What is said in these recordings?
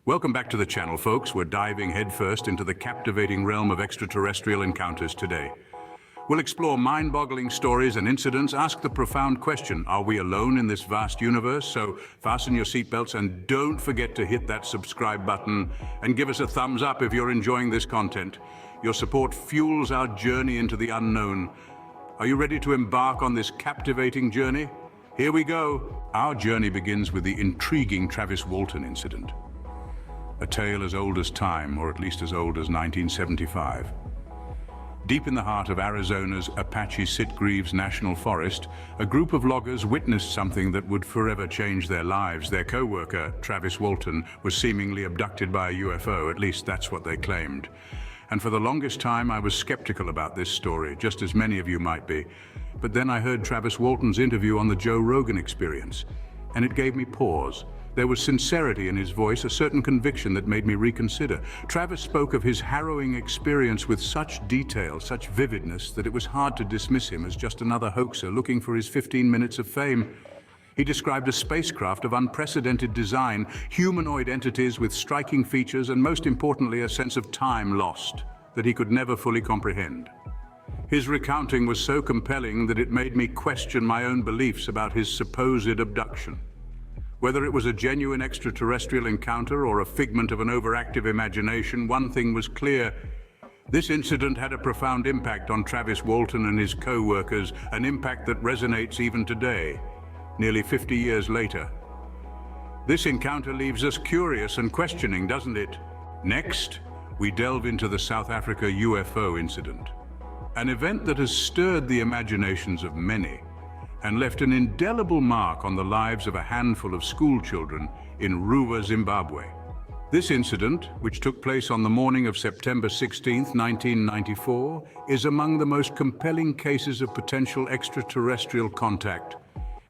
Welcome back to the channel, folks. We're diving headfirst into the captivating realm of extraterrestrial encounters today. We'll explore mind-boggling stories and incidents, ask the profound question, are we alone in this vast universe? So fasten your seatbelts and don't forget to hit that subscribe button and give us a thumbs up if you're enjoying this content. Your support fuels our journey into the unknown. Are you ready to embark on this captivating journey? Here we go. Our journey begins with the intriguing Travis Walton incident. A tale as old as time, or at least as old as 1975. Deep in the heart of Arizona's Apache Sitgreaves National Forest, a group of loggers witnessed something that would forever change their lives. Their co-worker, Travis Walton, was seemingly abducted by a UFO, at least that's what they claimed. And for the longest time, I was skeptical about this story, just as many of you might be. But then I heard Travis Walton's interview on the Joe Rogan Experience, and it gave me pause. There was sincerity in his voice, a certain conviction that made me reconsider. Travis spoke of his harrowing experience with such detail, such vividness, that it was hard to dismiss him as just another hoaxer looking for his 15 minutes of fame. He described a spacecraft of unprecedented design, humanoid entities with striking features, and most importantly, a sense of time lost that he could never fully comprehend. His recounting was so compelling that it made me question my own beliefs about his supposed abduction. Whether it was a genuine extraterrestrial encounter or a figment of an overactive imagination, one thing was clear. This incident had a profound impact on Travis Walton and his co-workers, an impact that resonates even today, nearly 50 years later. This encounter leaves us curious and questioning, doesn't it? Next, we delve into the South Africa UFO incident, an event that has stirred the imaginations of many and left an indelible mark on the lives of a handful of school children in Ruwa, Zimbabwe. This incident, which took place on the morning of September 16, 1994, is among the most compelling cases of potential extraterrestrial contact.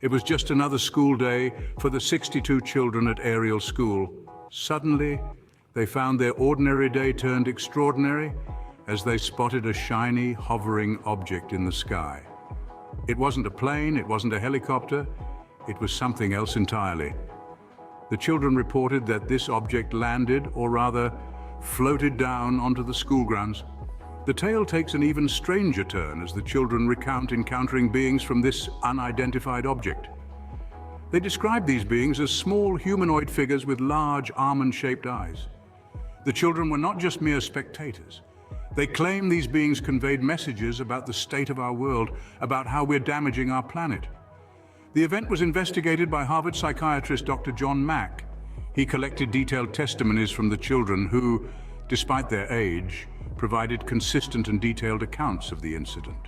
It was just another school day for the 62 children at Ariel School. Suddenly, they found their ordinary day turned extraordinary as they spotted a shiny, hovering object in the sky. It wasn't a plane, it wasn't a helicopter, it was something else entirely. The children reported that this object landed, or rather, floated down onto the school grounds. The tale takes an even stranger turn as the children recount encountering beings from this unidentified object. They describe these beings as small humanoid figures with large almond-shaped eyes. The children were not just mere spectators. They claim these beings conveyed messages about the state of our world, about how we're damaging our planet. The event was investigated by Harvard psychiatrist Dr. John Mack. He collected detailed testimonies from the children who, despite their age, provided consistent and detailed accounts of the incident.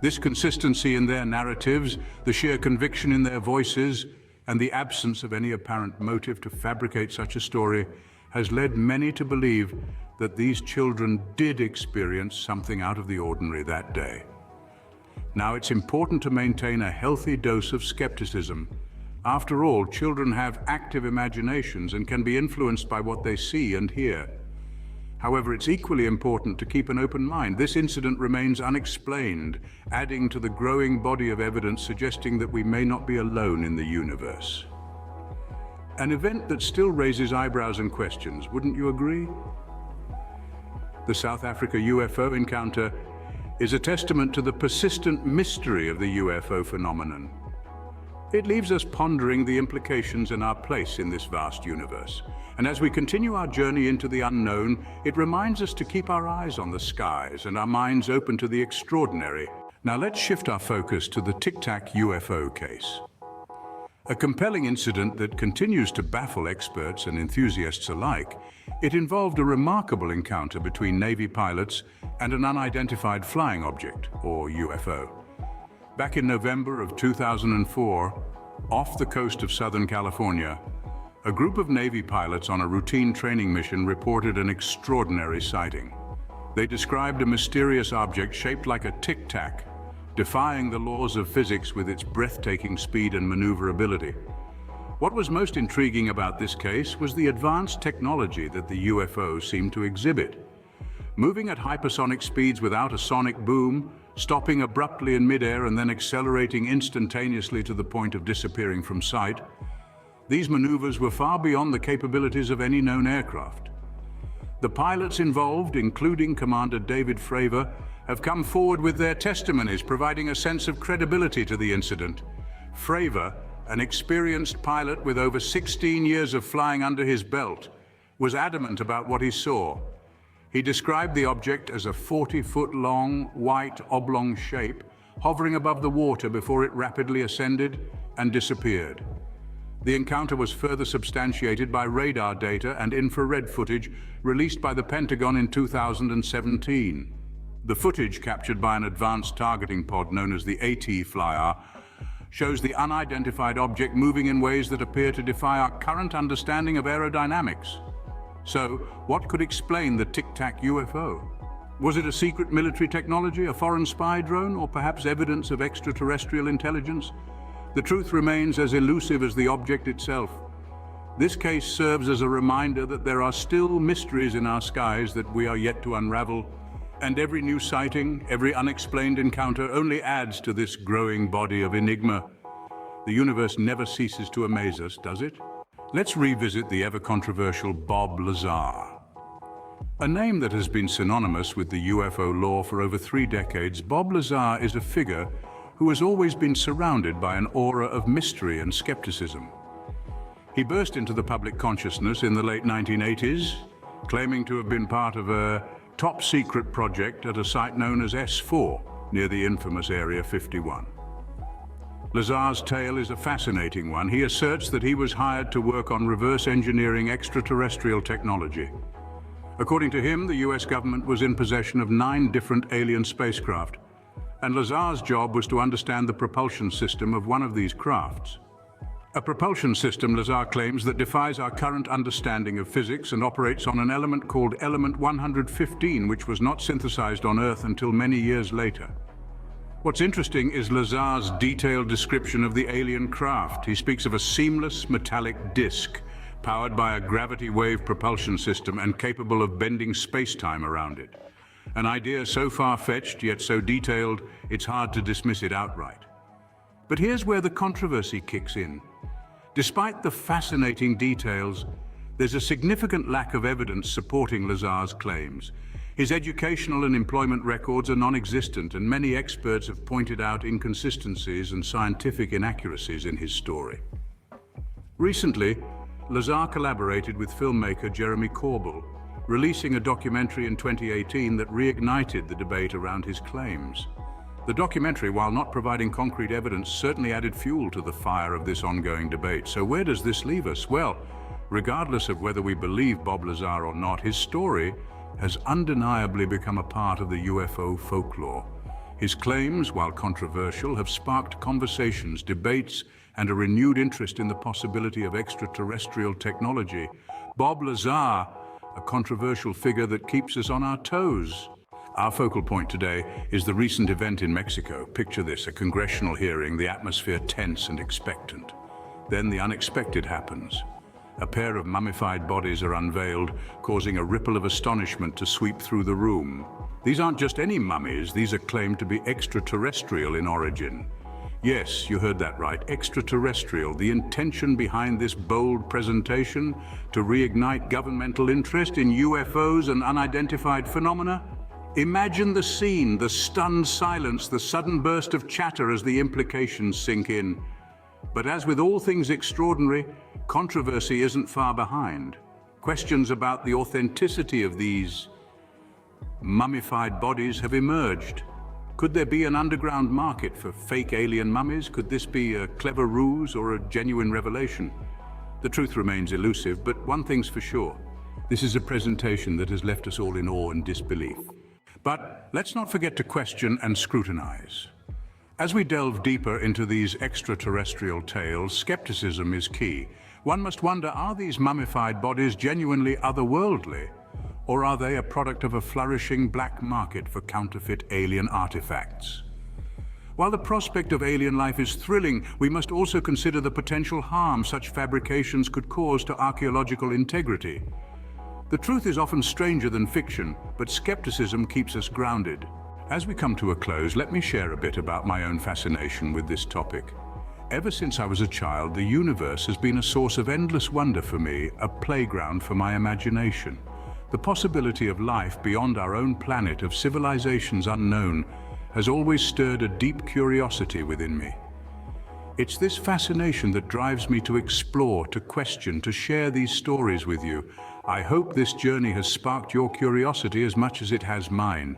This consistency in their narratives, the sheer conviction in their voices, and the absence of any apparent motive to fabricate such a story has led many to believe that these children did experience something out of the ordinary that day. Now, it's important to maintain a healthy dose of skepticism. After all, children have active imaginations and can be influenced by what they see and hear. However, it's equally important to keep an open mind. This incident remains unexplained, adding to the growing body of evidence suggesting that we may not be alone in the universe. An event that still raises eyebrows and questions, wouldn't you agree? The South Africa UFO encounter is a testament to the persistent mystery of the UFO phenomenon. It leaves us pondering the implications and our place in this vast universe. And as we continue our journey into the unknown, it reminds us to keep our eyes on the skies and our minds open to the extraordinary. Now let's shift our focus to the Tic Tac UFO case. A compelling incident that continues to baffle experts and enthusiasts alike. It involved a remarkable encounter between Navy pilots and an unidentified flying object, or UFO. Back in November of 2004, off the coast of Southern California, a group of Navy pilots on a routine training mission reported an extraordinary sighting. They described a mysterious object shaped like a tic-tac, defying the laws of physics with its breathtaking speed and maneuverability. What was most intriguing about this case was the advanced technology that the UFO seemed to exhibit. Moving at hypersonic speeds without a sonic boom, stopping abruptly in midair and then accelerating instantaneously to the point of disappearing from sight, These maneuvers were far beyond the capabilities of any known aircraft. The pilots involved, including Commander David Fravor, have come forward with their testimonies, providing a sense of credibility to the incident. Fravor, an experienced pilot with over 16 years of flying under his belt, was adamant about what he saw. He described the object as a 40-foot-long, white, oblong shape, hovering above the water before it rapidly ascended and disappeared. The encounter was further substantiated by radar data and infrared footage released by the Pentagon in 2017. The footage, captured by an advanced targeting pod known as the AT-FLIR, shows the unidentified object moving in ways that appear to defy our current understanding of aerodynamics. So, what could explain the Tic-Tac UFO? Was it a secret military technology, a foreign spy drone, or perhaps evidence of extraterrestrial intelligence? The truth remains as elusive as the object itself. This case serves as a reminder that there are still mysteries in our skies that we are yet to unravel, and every new sighting, every unexplained encounter only adds to this growing body of enigma. The universe never ceases to amaze us, does it? Let's revisit the ever-controversial Bob Lazar. A name that has been synonymous with the UFO lore for over 3 decades, Bob Lazar is a figure who has always been surrounded by an aura of mystery and skepticism. He burst into the public consciousness in the late 1980s, claiming to have been part of a top-secret project at a site known as S4, near the infamous Area 51. Lazar's tale is a fascinating one. He asserts that he was hired to work on reverse engineering extraterrestrial technology. According to him, the US government was in possession of 9 different alien spacecraft, and Lazar's job was to understand the propulsion system of one of these crafts. A propulsion system, Lazar claims, that defies our current understanding of physics and operates on an element called element 115, which was not synthesized on Earth until many years later. What's interesting is Lazar's detailed description of the alien craft. He speaks of a seamless metallic disc powered by a gravity wave propulsion system and capable of bending space-time around it. An idea so far-fetched yet so detailed, it's hard to dismiss it outright. But here's where the controversy kicks in. Despite the fascinating details, there's a significant lack of evidence supporting Lazar's claims. His educational and employment records are non-existent, and many experts have pointed out inconsistencies and scientific inaccuracies in his story. Recently, Lazar collaborated with filmmaker Jeremy Corbell, releasing a documentary in 2018 that reignited the debate around his claims. The documentary, while not providing concrete evidence, certainly added fuel to the fire of this ongoing debate. So where does this leave us? Well, regardless of whether we believe Bob Lazar or not, his story has undeniably become a part of the UFO folklore. His claims, while controversial, have sparked conversations, debates, and a renewed interest in the possibility of extraterrestrial technology. Bob Lazar, a controversial figure that keeps us on our toes. Our focal point today is the recent event in Mexico. Picture this, a congressional hearing, the atmosphere tense and expectant. Then the unexpected happens. A pair of mummified bodies are unveiled, causing a ripple of astonishment to sweep through the room. These aren't just any mummies, these are claimed to be extraterrestrial in origin. Yes, you heard that right, extraterrestrial. The intention behind this bold presentation? To reignite governmental interest in UFOs and unidentified phenomena? Imagine the scene, the stunned silence, the sudden burst of chatter as the implications sink in. But as with all things extraordinary, controversy isn't far behind. Questions about the authenticity of these mummified bodies have emerged. Could there be an underground market for fake alien mummies? Could this be a clever ruse or a genuine revelation? The truth remains elusive, but one thing's for sure. This is a presentation that has left us all in awe and disbelief. But let's not forget to question and scrutinize. As we delve deeper into these extraterrestrial tales, skepticism is key. One must wonder, are these mummified bodies genuinely otherworldly? Or are they a product of a flourishing black market for counterfeit alien artifacts? While the prospect of alien life is thrilling, we must also consider the potential harm such fabrications could cause to archaeological integrity. The truth is often stranger than fiction, but skepticism keeps us grounded. As we come to a close, let me share a bit about my own fascination with this topic. Ever since I was a child, the universe has been a source of endless wonder for me, a playground for my imagination. The possibility of life beyond our own planet, of civilizations unknown, has always stirred a deep curiosity within me. It's this fascination that drives me to explore, to question, to share these stories with you. I hope this journey has sparked your curiosity as much as it has mine.